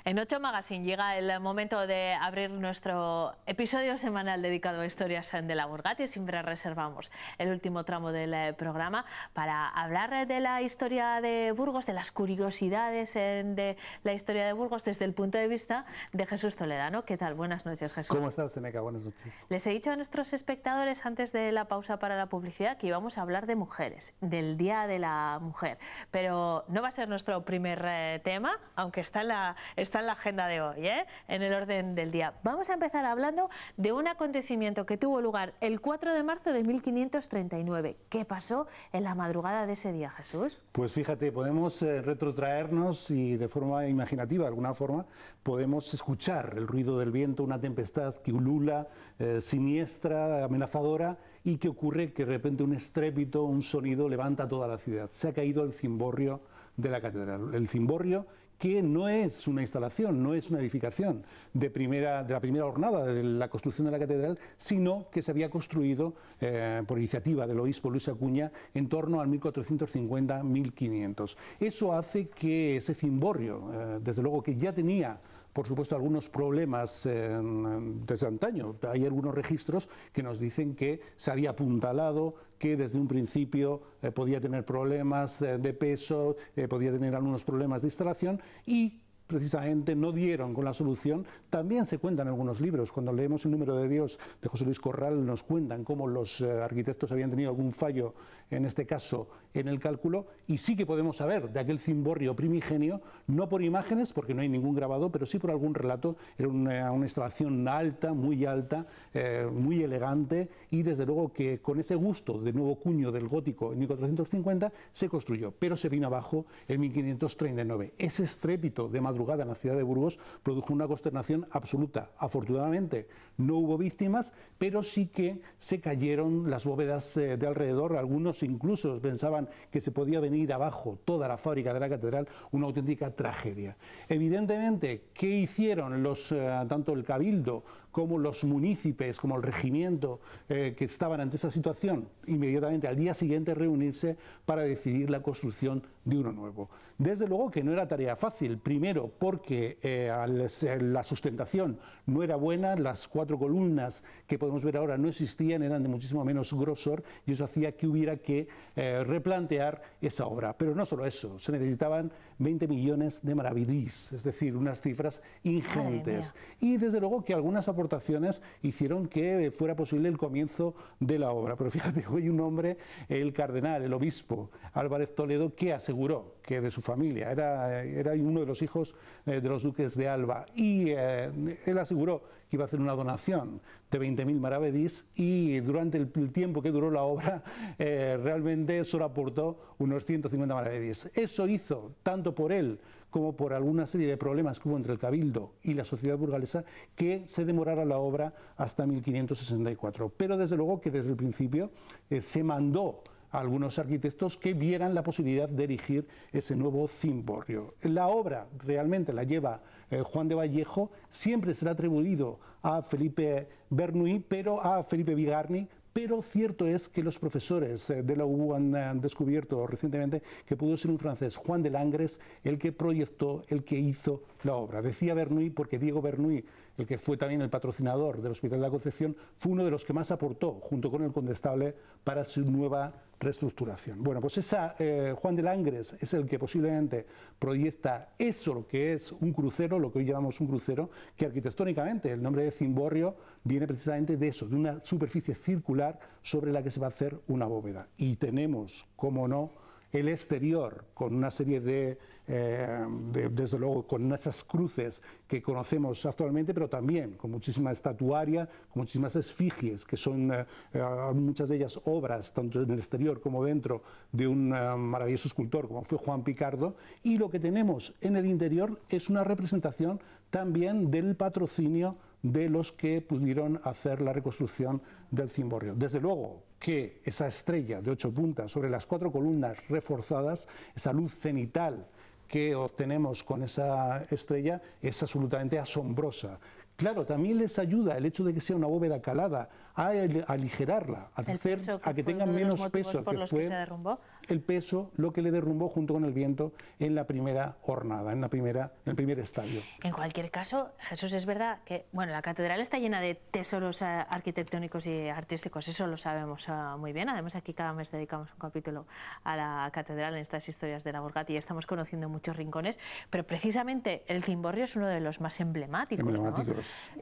En Ocho Magazine llega el momento de abrir nuestro episodio semanal dedicado a historias de la Burgata y siempre reservamos el último tramo del programa para hablar de la historia de Burgos, de las curiosidades de la historia de Burgos desde el punto de vista de Jesús Toledano. ¿Qué tal? Buenas noches, Jesús. ¿Cómo estás, Seneca? Buenas noches. Les he dicho a nuestros espectadores antes de la pausa para la publicidad que íbamos a hablar de mujeres, del Día de la Mujer, pero no va a ser nuestro primer tema, aunque está en la agenda de hoy, en el orden del día. Vamos a empezar hablando de un acontecimiento que tuvo lugar el 4 de marzo de 1539. ¿Qué pasó en la madrugada de ese día, Jesús? Pues fíjate, podemos retrotraernos y de forma imaginativa, de alguna forma, podemos escuchar el ruido del viento, una tempestad que ulula, siniestra, amenazadora, y que ocurre que de repente un estrépito, un sonido levanta toda la ciudad. Se ha caído el cimborrio de la catedral. El cimborrio que no es una instalación, no es una edificación de la primera jornada de la construcción de la catedral, sino que se había construido por iniciativa del obispo Luis Acuña en torno al 1450-1500. Eso hace que ese cimborrio, desde luego que ya tenía, por supuesto, algunos problemas desde antaño. Hay algunos registros que nos dicen que se había apuntalado, que desde un principio podía tener problemas de peso, podía tener algunos problemas de instalación y precisamente no dieron con la solución. También se cuentan en algunos libros, cuando leemos El número de Dios de José Luis Corral, nos cuentan cómo los arquitectos habían tenido algún fallo, en este caso en el cálculo, y sí que podemos saber de aquel cimborrio primigenio, no por imágenes, porque no hay ningún grabado, pero sí por algún relato. Era una instalación alta, muy elegante, y desde luego que con ese gusto de nuevo cuño del gótico en 1450 se construyó, pero se vino abajo en 1539. Ese estrépito de madrugada en la ciudad de Burgos produjo una consternación absoluta. Afortunadamente no hubo víctimas, pero sí que se cayeron las bóvedas de alrededor. Algunos incluso pensaban que se podía venir abajo toda la fábrica de la catedral, una auténtica tragedia. Evidentemente, ¿qué hicieron tanto el cabildo como los municipios, como el regimiento que estaban ante esa situación? Inmediatamente al día siguiente reunirse para decidir la construcción de uno nuevo. Desde luego que no era tarea fácil, primero porque la sustentación no era buena, las 4 columnas que podemos ver ahora no existían, eran de muchísimo menos grosor, y eso hacía que hubiera que replantear esa obra. Pero no solo eso, se necesitaban 20 millones de maravedís, es decir, unas cifras ingentes. Y desde luego que algunas aportaciones hicieron que fuera posible el comienzo de la obra. Pero fíjate, hoy un hombre, el cardenal, el obispo Álvarez Toledo, que aseguró que de su familia era uno de los hijos de los duques de Alba, y él aseguró que iba a hacer una donación de 20.000 maravedís, y durante el tiempo que duró la obra realmente solo aportó unos 150 maravedís. Eso hizo, tanto por él como por alguna serie de problemas que hubo entre el cabildo y la sociedad burgalesa, que se demorara la obra hasta 1564. Pero desde luego que desde el principio se mandó a algunos arquitectos que vieran la posibilidad de erigir ese nuevo cimborrio. La obra realmente la lleva Juan de Vallejo, siempre será atribuido a Felipe Bernuy, a Felipe Bigarny, pero cierto es que los profesores de la UB han descubierto recientemente que pudo ser un francés, Juan de Langres, el que proyectó, el que hizo la obra. Decía Bernuy porque Diego Bernuy, el que fue también el patrocinador del Hospital de la Concepción, fue uno de los que más aportó, junto con el condestable, para su nueva reestructuración. Bueno, pues Juan de Langres es el que posiblemente proyecta eso, lo que es un crucero, lo que hoy llamamos un crucero, que arquitectónicamente el nombre de cimborrio viene precisamente de eso, de una superficie circular sobre la que se va a hacer una bóveda. Y tenemos, como no, el exterior con una serie desde luego, con esas cruces que conocemos actualmente, pero también con muchísima estatuaria, con muchísimas esfigies, que son muchas de ellas obras, tanto en el exterior como dentro, de un maravilloso escultor como fue Juan Picardo. Y lo que tenemos en el interior es una representación también del patrocinio de los que pudieron hacer la reconstrucción del cimborrio. Desde luego que esa estrella de 8 puntas sobre las 4 columnas reforzadas, esa luz cenital que obtenemos con esa estrella, es absolutamente asombrosa. Claro, también les ayuda el hecho de que sea una bóveda calada a aligerarla, a que tengan menos peso, que fue el peso lo que le derrumbó junto con el viento en la primera hornada, en el primer estadio. En cualquier caso, Jesús, es verdad que bueno, la catedral está llena de tesoros arquitectónicos y artísticos, eso lo sabemos muy bien. Además, aquí cada mes dedicamos un capítulo a la catedral en estas historias de la Vulgata y estamos conociendo muchos rincones, pero precisamente el Cimborrio es uno de los más emblemáticos, ¿no?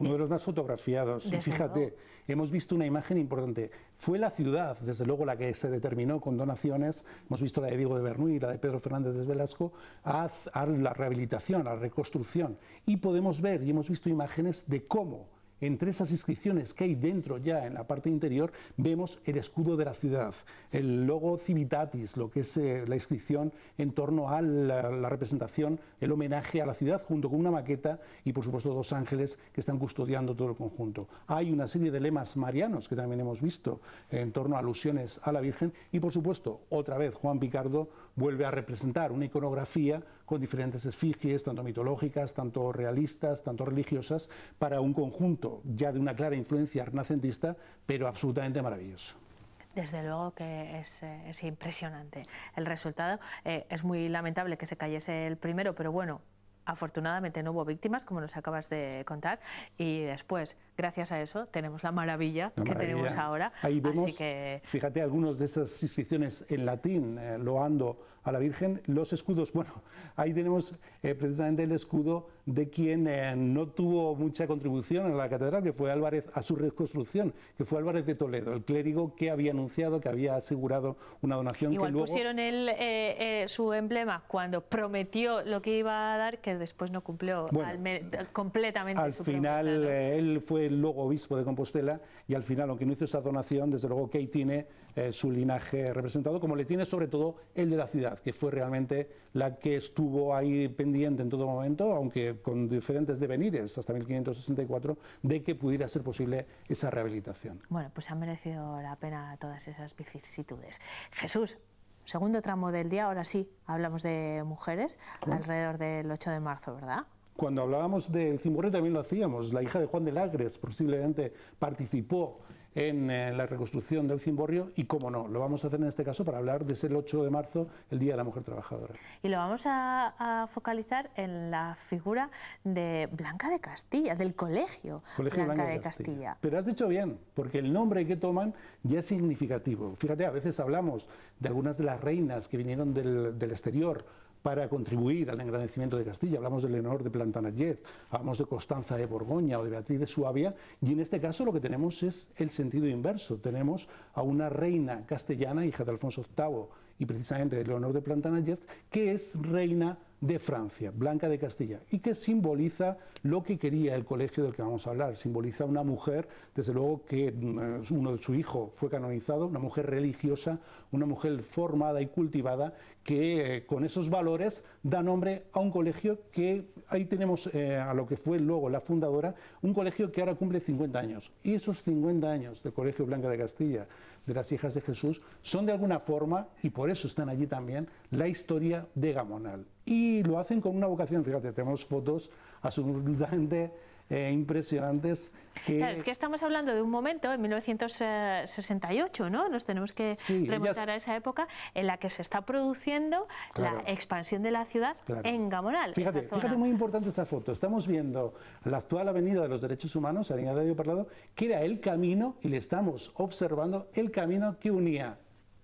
Uno de los más fotografiados. Y fíjate, hemos visto una imagen importante. Fue la ciudad, desde luego, la que se determinó con donaciones. Hemos visto la de Diego de Bernuy y la de Pedro Fernández de Velasco a la rehabilitación, a la reconstrucción. Y podemos ver y hemos visto imágenes de cómo entre esas inscripciones que hay dentro ya en la parte interior vemos el escudo de la ciudad, el logo Civitatis, lo que es la inscripción en torno a la representación, el homenaje a la ciudad junto con una maqueta y por supuesto dos ángeles que están custodiando todo el conjunto. Hay una serie de lemas marianos que también hemos visto en torno a alusiones a la Virgen y por supuesto otra vez Juan Picardo vuelve a representar una iconografía con diferentes esfigies, tanto mitológicas, tanto realistas, tanto religiosas, para un conjunto ya de una clara influencia renacentista, pero absolutamente maravilloso. Desde luego que es impresionante el resultado. Es muy lamentable que se cayese el primero, pero bueno, afortunadamente no hubo víctimas, como nos acabas de contar, y después, gracias a eso, tenemos la maravilla que tenemos ahora. Ahí vemos, así que... fíjate, algunas de esas inscripciones en latín, loando a la Virgen, los escudos, bueno, ahí tenemos precisamente el escudo de quien no tuvo mucha contribución en la catedral, que fue Álvarez, a su reconstrucción, que fue Álvarez de Toledo, el clérigo que había anunciado, que había asegurado una donación. Igual que luego pusieron su emblema cuando prometió lo que iba a dar, que después no cumplió completamente. Al final, él fue luego obispo de Compostela y al final, aunque no hizo esa donación, desde luego que ahí tiene su linaje representado, como le tiene sobre todo el de la ciudad, que fue realmente la que estuvo ahí pendiente en todo momento, aunque con diferentes devenires hasta 1564, de que pudiera ser posible esa rehabilitación. Bueno, pues ha merecido la pena todas esas vicisitudes. Jesús, segundo tramo del día, ahora sí, hablamos de mujeres, alrededor del 8 de marzo, ¿verdad? Cuando hablábamos del Cimborrio también lo hacíamos. La hija de Juan de Lagres posiblemente participó en la reconstrucción del Cimborrio y, cómo no, lo vamos a hacer en este caso para hablar de ese 8 de marzo, el Día de la Mujer Trabajadora. Y lo vamos a focalizar en la figura de Blanca de Castilla, del Colegio Blanca de Castilla. Pero has dicho bien, porque el nombre que toman ya es significativo. Fíjate, a veces hablamos de algunas de las reinas que vinieron del exterior para contribuir al engrandecimiento de Castilla. Hablamos de Leonor de Plantagenet, hablamos de Constanza de Borgoña o de Beatriz de Suabia, y en este caso lo que tenemos es el sentido inverso. Tenemos a una reina castellana, hija de Alfonso VIII y precisamente de Leonor de Plantagenet, que es reina de Francia, Blanca de Castilla, y que simboliza lo que quería el colegio del que vamos a hablar. Simboliza una mujer, desde luego que uno de su hijo fue canonizado, una mujer religiosa, una mujer formada y cultivada, que con esos valores da nombre a un colegio que ahí tenemos a lo que fue luego la fundadora, un colegio que ahora cumple 50 años. Y esos 50 años del Colegio Blanca de Castilla, de las Hijas de Jesús, son de alguna forma, y por eso están allí también, la historia de Gamonal. Y lo hacen con una vocación, fíjate, tenemos fotos absolutamente impresionantes. Claro, es que estamos hablando de un momento, en 1968, ¿no? Nos tenemos que remontar a esa época en la que se está produciendo la expansión de la ciudad en Gamonal. Fíjate, muy importante esa foto. Estamos viendo la actual Avenida de los Derechos Humanos, Avenida de Parlado, que era el camino, y le estamos observando el camino que unía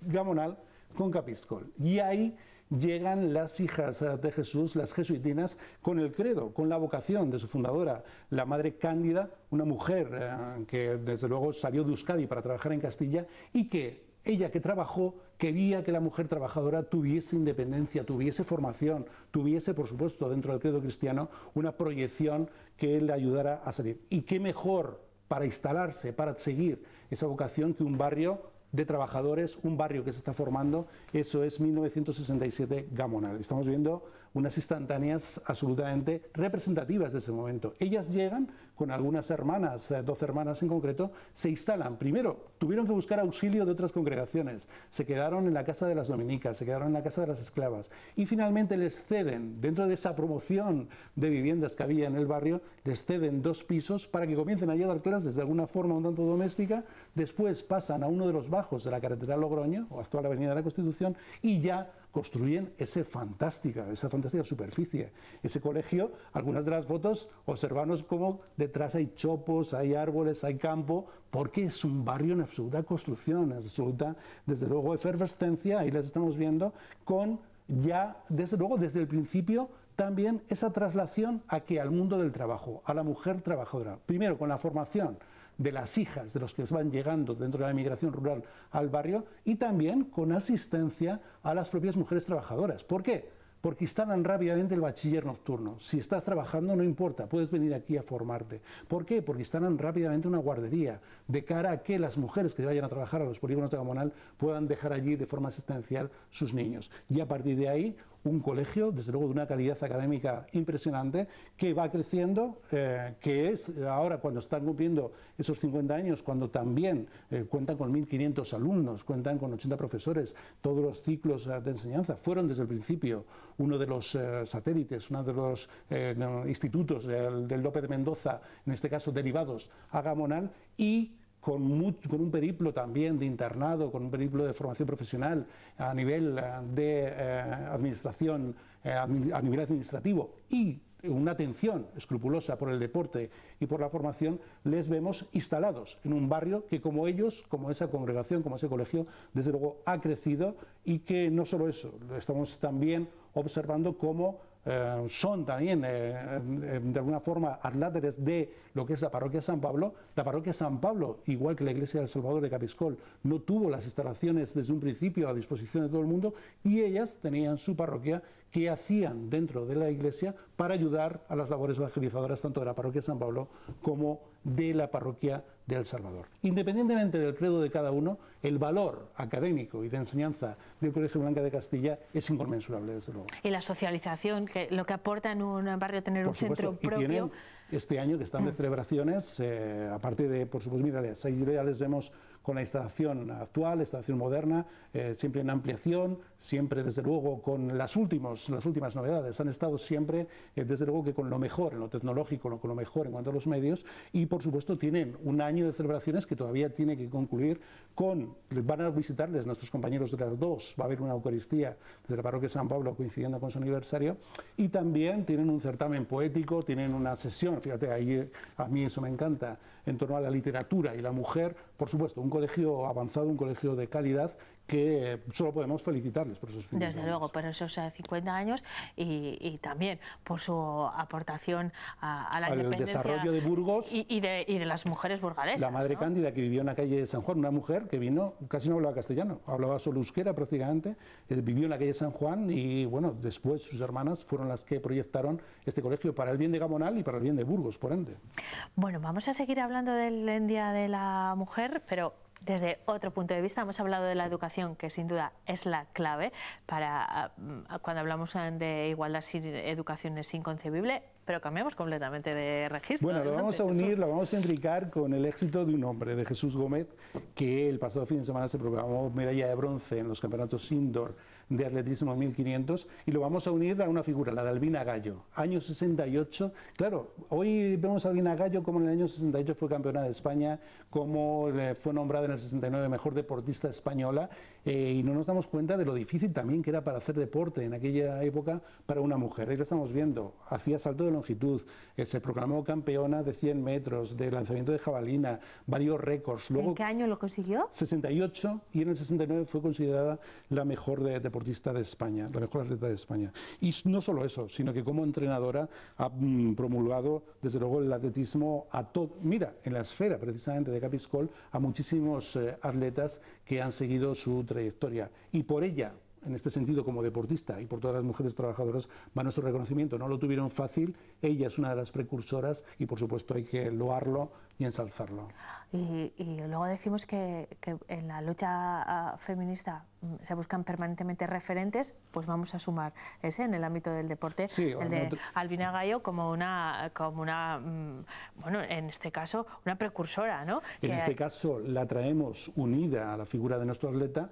Gamonal con Capiscol. Y ahí llegan las Hijas de Jesús, las jesuitinas, con el credo, con la vocación de su fundadora, la Madre Cándida, una mujer que desde luego salió de Euskadi para trabajar en Castilla y que ella, que trabajó, quería que la mujer trabajadora tuviese independencia, tuviese formación, tuviese, por supuesto, dentro del credo cristiano, una proyección que le ayudara a salir. Y qué mejor para instalarse, para seguir esa vocación, que un barrio de trabajadores, un barrio que se está formando. Eso es 1967 Gamonal. Estamos viendo unas instantáneas absolutamente representativas de ese momento. Ellas llegan con algunas hermanas, 12 hermanas en concreto, se instalan. Primero, tuvieron que buscar auxilio de otras congregaciones, se quedaron en la casa de las dominicas, se quedaron en la casa de las esclavas y finalmente les ceden, dentro de esa promoción de viviendas que había en el barrio, les ceden 2 pisos para que comiencen a dar clases de alguna forma un tanto doméstica. Después pasan a uno de los bajos de la carretera Logroño, o actual Avenida de la Constitución, y ya construyen esa fantástica superficie. Ese colegio, algunas de las fotos, observamos como detrás hay chopos, hay árboles, hay campo, porque es un barrio en absoluta construcción, en absoluta, desde luego, efervescencia. Ahí las estamos viendo con ya, desde luego, desde el principio, también esa traslación al mundo del trabajo, a la mujer trabajadora. Primero con la formación de las hijas de los que van llegando dentro de la emigración rural al barrio y también con asistencia a las propias mujeres trabajadoras. ¿Por qué? Porque instalan rápidamente el bachiller nocturno. Si estás trabajando, no importa, puedes venir aquí a formarte. ¿Por qué? Porque instalan rápidamente una guardería, de cara a que las mujeres que vayan a trabajar a los polígonos de Gamonal puedan dejar allí de forma asistencial sus niños. Y a partir de ahí, un colegio, desde luego, de una calidad académica impresionante, que va creciendo, que es ahora, cuando están cumpliendo esos 50 años, cuando también cuentan con 1.500 alumnos, cuentan con 80 profesores, todos los ciclos de enseñanza fueron desde el principio uno de los satélites, uno de los institutos del Lope de Mendoza, en este caso derivados a Gamonal, y con un periplo también de internado, con un periplo de formación profesional a nivel de administración, a nivel administrativo, y una atención escrupulosa por el deporte y por la formación, les vemos instalados en un barrio que, como ellos, como esa congregación, como ese colegio, desde luego ha crecido, y que no solo eso, estamos también observando cómo son también de alguna forma adláteres de lo que es la parroquia San Pablo. La parroquia San Pablo, igual que la iglesia del Salvador de Capiscol, no tuvo las instalaciones desde un principio a disposición de todo el mundo, y ellas tenían su parroquia que hacían dentro de la iglesia para ayudar a las labores evangelizadoras tanto de la parroquia San Pablo como de la parroquia de El Salvador. Independientemente del credo de cada uno, el valor académico y de enseñanza del Colegio Blanca de Castilla es inconmensurable, desde luego. Y la socialización, que lo que aporta en un barrio tener un centro propio. Y tienen este año, que están de celebraciones, aparte de, por supuesto, mira, ahí ya les vemos con la instalación actual, la instalación moderna, siempre en ampliación, siempre desde luego con las últimas novedades. Han estado siempre, desde luego, que con lo mejor en lo tecnológico, con lo mejor en cuanto a los medios, y por supuesto tienen un año de celebraciones que todavía tiene que concluir van a visitarles nuestros compañeros de las dos, va a haber una Eucaristía desde la parroquia San Pablo coincidiendo con su aniversario, y también tienen un certamen poético, tienen una sesión, fíjate, ahí a mí eso me encanta, en torno a la literatura y la mujer. Por supuesto, un colegio avanzado, un colegio de calidad, que solo podemos felicitarles por esos 50 años. Desde luego, por esos 50 años y también por su aportación a la independencia, al desarrollo de Burgos y de las mujeres burgalesas. La madre, ¿no? Cándida, que vivió en la calle de San Juan, una mujer que vino, casi no hablaba castellano, hablaba solo euskera prácticamente, vivió en la calle San Juan, y bueno, después sus hermanas fueron las que proyectaron este colegio para el bien de Gamonal y para el bien de Burgos, por ende. Bueno, vamos a seguir hablando del Día de la Mujer, pero desde otro punto de vista. Hemos hablado de la educación, que sin duda es la clave para cuando hablamos de igualdad sin educación es inconcebible, pero cambiamos completamente de registro. Bueno, lo vamos a unir, lo vamos a imbricar con el éxito de un hombre, de Jesús Gómez, que el pasado fin de semana se proclamó medalla de bronce en los campeonatos indoor de atletismo 1500, y lo vamos a unir a una figura, la de Albina Gallo, año 68. Claro, hoy vemos a Albina Gallo como en el año 68 fue campeona de España, como fue nombrada en el 69 mejor deportista española, y no nos damos cuenta de lo difícil también que era para hacer deporte en aquella época para una mujer. Ahí lo estamos viendo, hacía salto de longitud, se proclamó campeona de 100 metros, de lanzamiento de jabalina, varios récords. Luego, ¿en qué año lo consiguió? 68, y en el 69 fue considerada la mejor deportista de España, la mejor atleta de España. Y no solo eso, sino que como entrenadora ha promulgado, desde luego, el atletismo a todo. Mira, en la esfera precisamente de Capiscol, a muchísimos atletas que han seguido su trayectoria. Y por ella, en este sentido, como deportista, y por todas las mujeres trabajadoras, va nuestro reconocimiento. No lo tuvieron fácil, ella es una de las precursoras, y por supuesto hay que loarlo y ensalzarlo. Y luego decimos que en la lucha feminista se buscan permanentemente referentes, pues vamos a sumar ese en el ámbito del deporte, sí, el de Albina Gallo como una, bueno, en este caso, una precursora, ¿no? En este caso la traemos unida a la figura de nuestro atleta,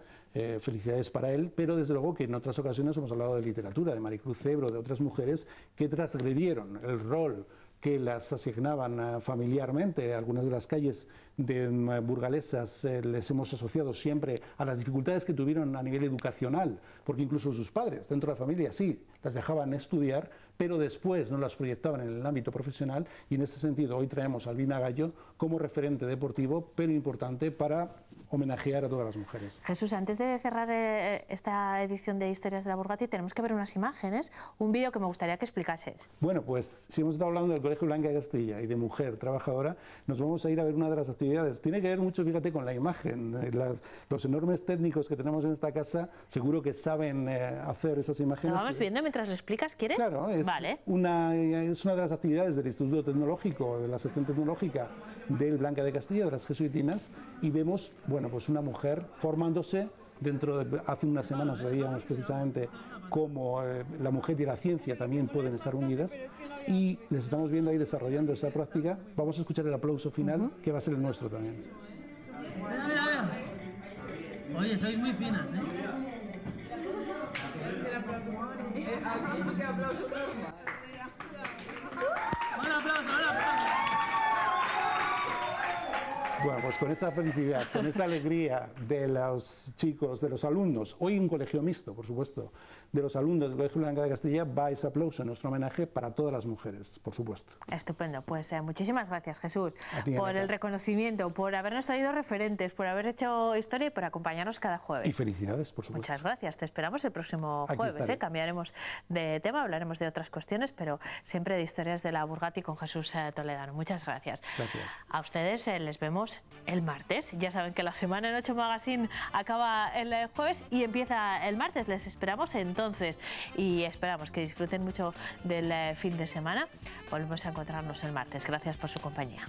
felicidades para él, pero desde luego que en otras ocasiones hemos hablado de literatura, de Maricruz Cebro, de otras mujeres que transgredieron el rol que las asignaban familiarmente. Algunas de las calles de burgalesas les hemos asociado siempre a las dificultades que tuvieron a nivel educacional, porque incluso sus padres, dentro de la familia, sí, las dejaban estudiar, pero después no las proyectaban en el ámbito profesional, y en ese sentido hoy traemos a Albina Gallo como referente deportivo, pero importante para homenajear a todas las mujeres. Jesús, antes de cerrar esta edición de Historias de la Burgati, tenemos que ver unas imágenes, un vídeo que me gustaría que explicases. Bueno, pues si hemos estado hablando del Colegio Blanca de Castilla y de mujer trabajadora, nos vamos a ir a ver una de las actividades. Tiene que ver mucho, fíjate, con la imagen. Los enormes técnicos que tenemos en esta casa seguro que saben hacer esas imágenes. ¿Lo vamos viendo mientras lo explicas? ¿Quieres? Claro, es una de las actividades del Instituto Tecnológico, de la sección tecnológica del Blanca de Castilla, de las jesuitinas, y vemos, bueno, pues una mujer formándose dentro de, hace unas semanas veíamos precisamente cómo la mujer y la ciencia también pueden estar unidas, y les estamos viendo ahí desarrollando esa práctica. Vamos a escuchar el aplauso final, que va a ser el nuestro también. Mira. Oye, sois muy finas, ¿eh? Un aplauso. Bueno, pues con esa felicidad, con esa alegría de los chicos, de los alumnos, hoy un colegio mixto, por supuesto, de los alumnos del Colegio Blanca de Castilla, va ese aplauso en nuestro homenaje para todas las mujeres, por supuesto. Estupendo, pues muchísimas gracias, Jesús, por el reconocimiento, por habernos traído referentes, por haber hecho historia y por acompañarnos cada jueves. Y felicidades, por supuesto. Muchas gracias, te esperamos el próximo jueves, cambiaremos de tema, hablaremos de otras cuestiones, pero siempre de Historias de la Burgati con Jesús Toledano. Muchas gracias. Gracias. A ustedes les vemos el martes. Ya saben que la semana en 8 Magazine acaba el jueves y empieza el martes. Les esperamos entonces y esperamos que disfruten mucho del fin de semana. Volvemos a encontrarnos el martes. Gracias por su compañía.